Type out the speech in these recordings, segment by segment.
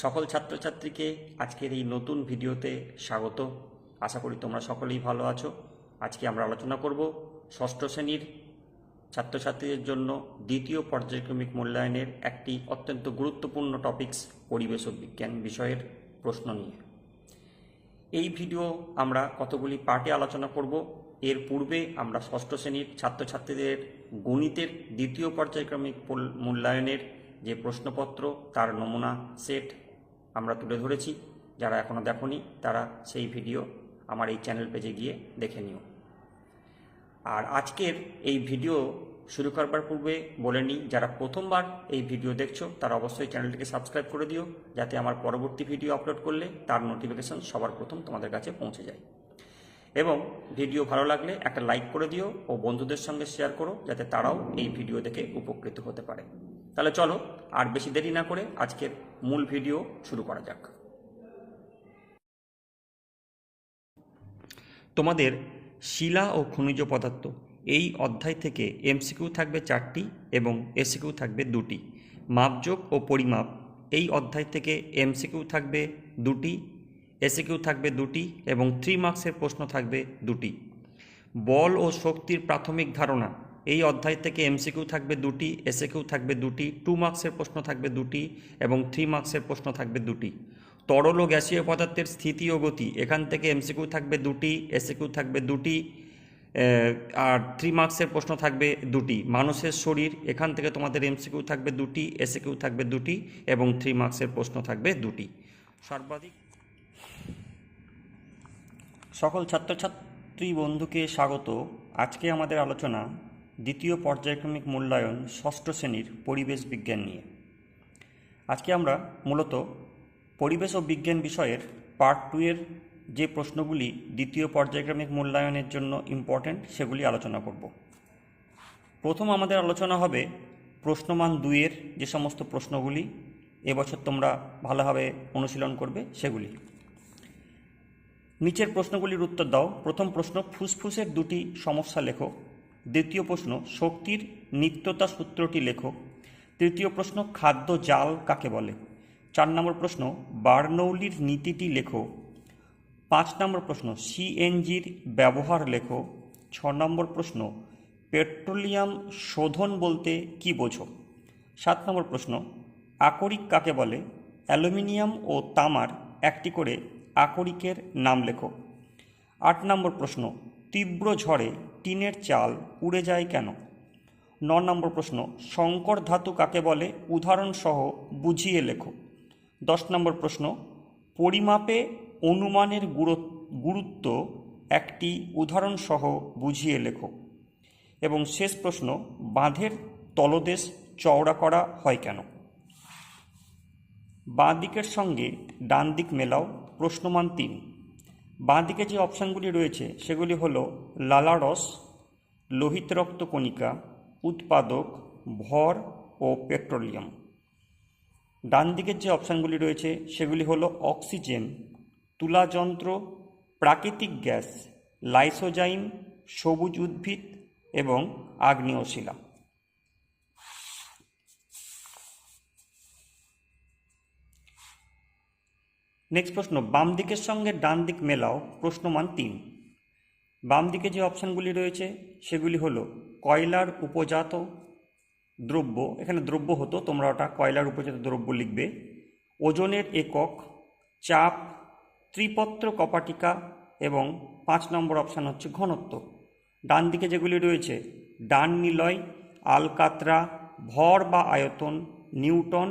সকল ছাত্রছাত্রীকে আজকের এই নতুন ভিডিওতে স্বাগত। আশা করি তোমরা সকলেই ভালো আছো। আজকে আমরা আলোচনা করব ষষ্ঠ শ্রেণীর ছাত্রছাত্রীদের জন্য দ্বিতীয় পর্যায়ক্রমিক মূল্যায়নের একটি অত্যন্ত গুরুত্বপূর্ণ টপিকস পরিবেশ ও বিজ্ঞান বিষয়ের প্রশ্ন নিয়ে। এই ভিডিও আমরা কতগুলি পার্টে আলোচনা করব। এর পূর্বে আমরা ষষ্ঠ শ্রেণীর ছাত্রছাত্রীদের গণিতের দ্বিতীয় পর্যায়ক্রমিক মূল্যায়নের যে প্রশ্নপত্র তার নমুনা সেট আমরা তুলে ধরেছি। যারা এখনও দেখোনি তারা সেই ভিডিও আমার এই চ্যানেল পেজে গিয়ে দেখে নিও। আর আজকের এই ভিডিও শুরু করবার পূর্বে বলে নিই, যারা প্রথমবার এই ভিডিও দেখছো তারা অবশ্যই চ্যানেলটিকে সাবস্ক্রাইব করে দিও, যাতে আমার পরবর্তী ভিডিও আপলোড করলে তার নোটিফিকেশন সবার প্রথম তোমাদের কাছে পৌঁছে যায়। এবং ভিডিও ভালো লাগলে একটা লাইক করে দিও ও বন্ধুদের সঙ্গে শেয়ার করো, যাতে তারাও এই ভিডিও দেখে উপকৃত হতে পারে। তাহলে চলো আর বেশি দেরি না করে আজকের মূল ভিডিও শুরু করা যাক। তোমাদের শিলা ও খনিজ পদার্থ এই অধ্যায় থেকে এমসিকিউ থাকবে 4টি এবং এসিকিউ থাকবে 2টি। মাপযোগ ও পরিমাপ এই অধ্যায় থেকে এমসিকিউ থাকবে 2টি, এসিকিউ থাকবে 2টি এবং 3 মার্কসের প্রশ্ন থাকবে 2টি। বল ও শক্তির প্রাথমিক ধারণা এই অধ্যায় থেকে এমসিকিউ থাকবে 2টি, এসিকিউ থাকবে 2টি, 2 মার্কসের প্রশ্ন থাকবে 2টি এবং 3 মার্কসের প্রশ্ন থাকবে 2টি। তরল ও গ্যাসীয় পদার্থের স্থিতি ও গতি এখান থেকে এমসিকিউ থাকবে 2টি, এসিকিউ থাকবে 2টি আর 3 মার্কসের প্রশ্ন থাকবে 2টি। মানুষের শরীর এখান থেকে তোমাদের এমসিকিউ থাকবে 2টি, এসিকিউ থাকবে 2টি এবং 3 মার্কসের প্রশ্ন থাকবে 2টি। সর্বাধিক সকল ছাত্রছাত্রী বন্ধুকে স্বাগত। আজকে আমাদের আলোচনা দ্বিতীয় পর্যায়ক্রমিক মূল্যায়ন ষষ্ঠ শ্রেণীর পরিবেশ বিজ্ঞান নিয়ে। আজকে আমরা মূলত পরিবেশ ও বিজ্ঞান বিষয়ের পার্ট 2 এর যে প্রশ্নগুলি দ্বিতীয় পর্যায়ক্রমিক মূল্যায়নের জন্য ইম্পর্ট্যান্ট সেগুলি আলোচনা করব। প্রথম আমাদের আলোচনা হবে প্রশ্নমান 2 এর যে সমস্ত প্রশ্নগুলি এবছর তোমরা ভালোভাবে অনুশীলন করবে সেগুলি। নিচের প্রশ্নগুলির উত্তর দাও। প্রথম প্রশ্ন, ফুসফুসের 2টি সমস্যা লেখো। দ্বিতীয় প্রশ্ন, শক্তির নিত্যতা সূত্রটি লেখো। তৃতীয় প্রশ্ন, খাদ্য জাল কাকে বলে। 4 নম্বর প্রশ্ন, বার্নৌলির নীতিটি লেখো। 5 নম্বর প্রশ্ন, সিএনজির ব্যবহার লেখো। 6 নম্বর প্রশ্ন, পেট্রোলিয়াম শোধন বলতে কি বোঝো। 7 নম্বর প্রশ্ন, আকরিক কাকে বলে। অ্যালুমিনিয়াম ও তামার একটি করে আকরিকের নাম লেখো। 8 নম্বর প্রশ্ন, তীব্র ঝড়ে টিনের চাল উড়ে যায় কেন। 9 নম্বর প্রশ্ন, সংকর ধাতু কাকে বলে উদাহরণসহ বুঝিয়ে লেখো। 10 নম্বর প্রশ্ন, পরিমাপে অনুমানের গুরুত্ব একটি উদাহরণসহ বুঝিয়ে লেখো। এবং শেষ প্রশ্ন, বাঁধের তলদেশ চওড়া করা হয় কেন। বাঁ দিকের সঙ্গে ডান দিক মেলাও। প্রশ্নমান 3। বাঁ দিকে যে অপশানগুলি রয়েছে সেগুলি হলো লালারস, লোহিত রক্ত কণিকা, উৎপাদক, ভর ও পেট্রোলিয়াম। ডান দিকের যে অপশানগুলি রয়েছে সেগুলি হলো অক্সিজেন, তুলাযন্ত্র, প্রাকৃতিক গ্যাস, লাইসোজাইম, সবুজ উদ্ভিদ এবং আগ্নেয় শিলা। নেক্সট প্রশ্ন, বাম দিকের সঙ্গে ডান দিক মেলাও। প্রশ্নমান 3। বাম দিকে যে অপশানগুলি রয়েছে সেগুলি হলো কয়লার উপজাত দ্রব্য, এখানে দ্রব্য হতো, তোমরা ওটা কয়লার উপজাত দ্রব্য লিখবে। ওজনের একক, চাপ, ত্রিপত্র কপাটিকা এবং 5 নম্বর অপশান হচ্ছে ঘনত্ব। ডান দিকে যেগুলি রয়েছে ডান নিলয়, আলকাতরা, ভর বা আয়তন, নিউটন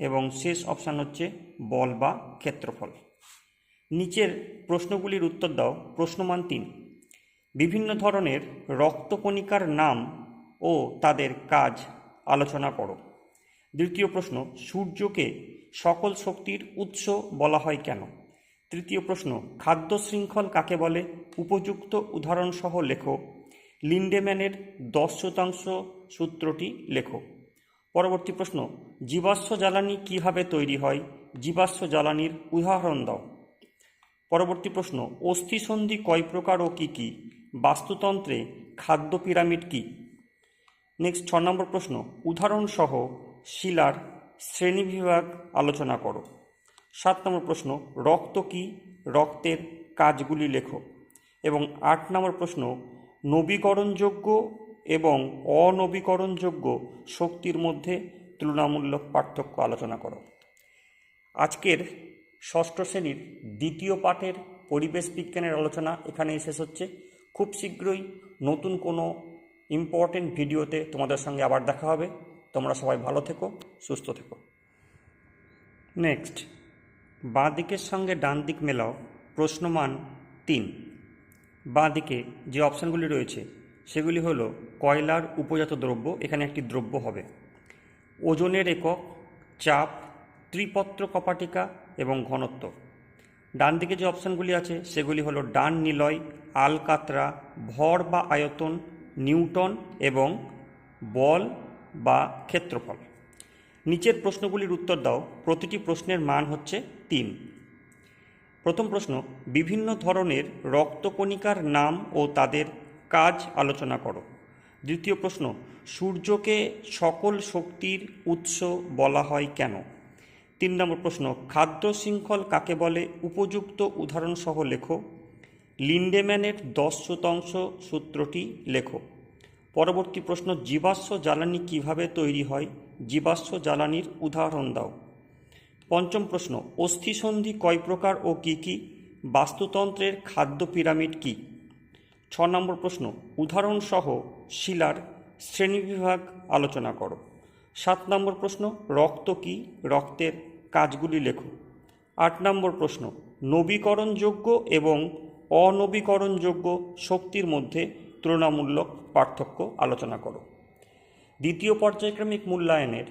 এবং শেষ অপশান হচ্ছে বল বা ক্ষেত্রফল। নিচের প্রশ্নগুলির উত্তর দাও। প্রশ্নমান 3। বিভিন্ন ধরনের রক্তকণিকার নাম ও তাদের কাজ আলোচনা করো। দ্বিতীয় প্রশ্ন, সূর্যকে সকল শক্তির উৎস বলা হয় কেন। তৃতীয় প্রশ্ন, খাদ্য শৃঙ্খল কাকে বলে উপযুক্ত উদাহরণসহ লেখো। লিন্ডেম্যানের 10% সূত্রটি লেখো। পরবর্তী প্রশ্ন, জীবাশ্ম জ্বালানি কিভাবে তৈরি হয়, জীবাশ্ম জ্বালানির উদাহরণ দাও। পরবর্তী প্রশ্ন, অস্থিসন্ধি কয় প্রকার ও কী কী, বাস্তুতন্ত্রে খাদ্য পিরামিড কী। নেক্সট 6 নম্বর প্রশ্ন, উদাহরণসহ শিলার শ্রেণীবিভাগ আলোচনা করো। 7 নম্বর প্রশ্ন, রক্ত কি, রক্তের কাজগুলি লেখো। এবং 8 নম্বর প্রশ্ন, নবীকরণযোগ্য এবং অনবীকরণযোগ্য শক্তির মধ্যে তুলনামূলক পার্থক্য আলোচনা করো। আজকের ষষ্ঠ শ্রেণীর দ্বিতীয় পাঠের পরিবেশ বিজ্ঞানের আলোচনা এখানেই শেষ হচ্ছে। খুব শীঘ্রই নতুন কোনো ইম্পর্টেন্ট ভিডিওতে তোমাদের সঙ্গে আবার দেখা হবে। তোমরা সবাই ভালো থেকো, সুস্থ থেকো। নেক্সট, বাঁ দিকের সঙ্গে ডান দিক মেলাও, প্রশ্নমান 3। বাঁ দিকে যে অপশানগুলি রয়েছে সেগুলি হলো কয়লার উপজাত দ্রব্য, এখানে একটি দ্রব্য হবে, ওজনের একক, চাপ, ত্রিপত্র কপাটিকা এবং ঘনত্ব। ডান দিকে যে অপশানগুলি আছে সেগুলি হলো ডান নিলয়, আলকাতরা, ভর বা আয়তন, নিউটন এবং বল বা ক্ষেত্রফল। নিচের প্রশ্নগুলির উত্তর দাও, প্রতিটি প্রশ্নের মান হচ্ছে 3। প্রথম প্রশ্ন, বিভিন্ন ধরনের রক্তকণিকার নাম ও তাদের কাজ আলোচনা করো। দ্বিতীয় প্রশ্ন, সূর্যকে সকল শক্তির উৎস বলা হয় কেন? 3 নম্বর প্রশ্ন, খাদ্য শৃঙ্খল কাকে বলে, উপযুক্ত উদাহরণসহ লেখো। লিন্ডেম্যানের 10 শতাংশ সূত্রটি লেখো। পরবর্তী প্রশ্ন, জীবাশ্ম জ্বালানি কিভাবে তৈরি হয়, জীবাশ্ম জ্বালানির উদাহরণ দাও। পঞ্চম প্রশ্ন, অস্থিসন্ধি কয় প্রকার ও কি কি, বাস্তুতন্ত্রের খাদ্য পিরামিড কি? 6 নম্বর প্রশ্ন, উদাহরণসহ শিলার শ্রেণীবিভাগ আলোচনা করো। 7 নম্বর প্রশ্ন, রক্ত কি, রক্তের কাজগুলি লেখো। 8 নম্বর প্রশ্ন, নবীকরণযোগ্য এবং অনবীকরণযোগ্য শক্তির মধ্যে তুলনামূলক পার্থক্য আলোচনা করো। দ্বিতীয় পর্যায়ক্রমিক মূল্যায়নের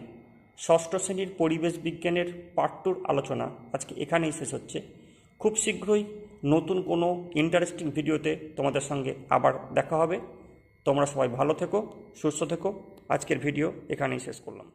ষষ্ঠ শ্রেণীর পরিবেশ বিজ্ঞানের পার্ট 2 আলোচনা আজকে এখানেই শেষ হচ্ছে। খুব শীঘ্রই নতুন কোনো ইন্টারেস্টিং ভিডিওতে তোমাদের সঙ্গে আবার দেখা হবে। তোমরা সবাই ভালো থেকো, সুস্থ থেকো। আজকের ভিডিও এখানেই শেষ করলাম।